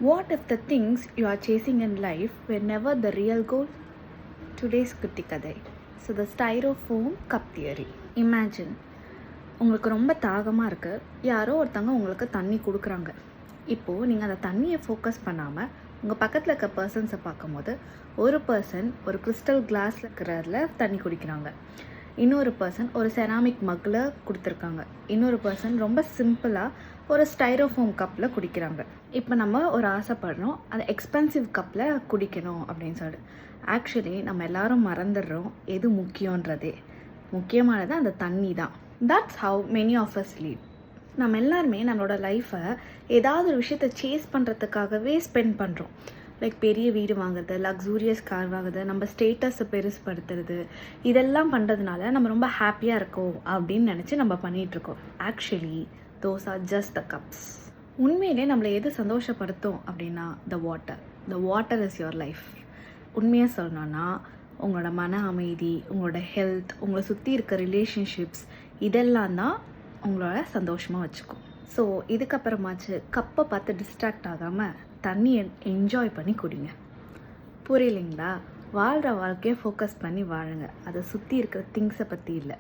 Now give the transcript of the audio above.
What if the things you are chasing in life were never the real goal? Today's குட்டி கதை. So the styrofoam cup theory. Imagine உங்களுக்கு ரொம்ப தாகமாக இருக்குது, யாரோ ஒருத்தவங்க உங்களுக்கு தண்ணி கொடுக்குறாங்க. இப்போது நீங்கள் அந்த தண்ணியை ஃபோக்கஸ் பண்ணாமல் உங்கள் பக்கத்தில் இருக்க பர்சன்ஸை பார்க்கும்போது ஒரு பர்சன் ஒரு கிறிஸ்டல் கிளாஸில் இருக்கிறதுல தண்ணி குடிக்கிறாங்க, இன்னொரு பர்சன் ஒரு செராமிக் மக்கில் கொடுத்துருக்காங்க, இன்னொரு பர்சன் ரொம்ப சிம்பிளாக ஒரு ஸ்டைரோஃபோம் கப்பில் குடிக்கிறாங்க. இப்போ நம்ம ஒரு ஆசைப்படுறோம் அந்த எக்ஸ்பென்சிவ் கப்பில் குடிக்கணும் அப்படின்னு சொல்லிட்டு. ஆக்சுவலி நம்ம எல்லாரும் மறந்துடுறோம் எது முக்கியன்றதே. முக்கியமானது அந்த தண்ணி தான். That's how many of us live. நம்ம எல்லாருமே நம்மளோட லைஃப்பை ஏதாவது ஒரு விஷயத்தை சேஸ் பண்ணுறதுக்காகவே ஸ்பெண்ட் பண்ணுறோம். லைக் பெரிய வீடு வாங்குறது, லக்ஸூரியஸ் கார் வாங்குறது, நம்ம ஸ்டேட்டஸை பெருசுப்படுத்துறது, இதெல்லாம் பண்ணுறதுனால நம்ம ரொம்ப ஹாப்பியாக இருக்கோம் அப்படின்னு நினச்சி நம்ம பண்ணிகிட்ருக்கோம். Actually those are just the cups. உண்மையிலே நம்மளை எது சந்தோஷப்படுத்தும் அப்படின்னா the water is your life. உண்மையாக சொல்லணும்னா உங்களோட மன அமைதி, உங்களோட ஹெல்த், உங்களை சுற்றி இருக்க ரிலேஷன்ஷிப்ஸ், இதெல்லாம் தான் உங்களோட சந்தோஷமாக வச்சுக்கும். ஸோ இதுக்கப்புறமாச்சு கப்பை பார்த்து டிஸ்ட்ராக்ட் ஆகாமல் தண்ணியை என்ஜாய் பண்ணி குடிங்க. புரியலைங்களா? வாழ்கிற வாழ்க்கையை ஃபோக்கஸ் பண்ணி வாழுங்க, அதை சுற்றி இருக்கிற திங்ஸை பற்றி இல்லை.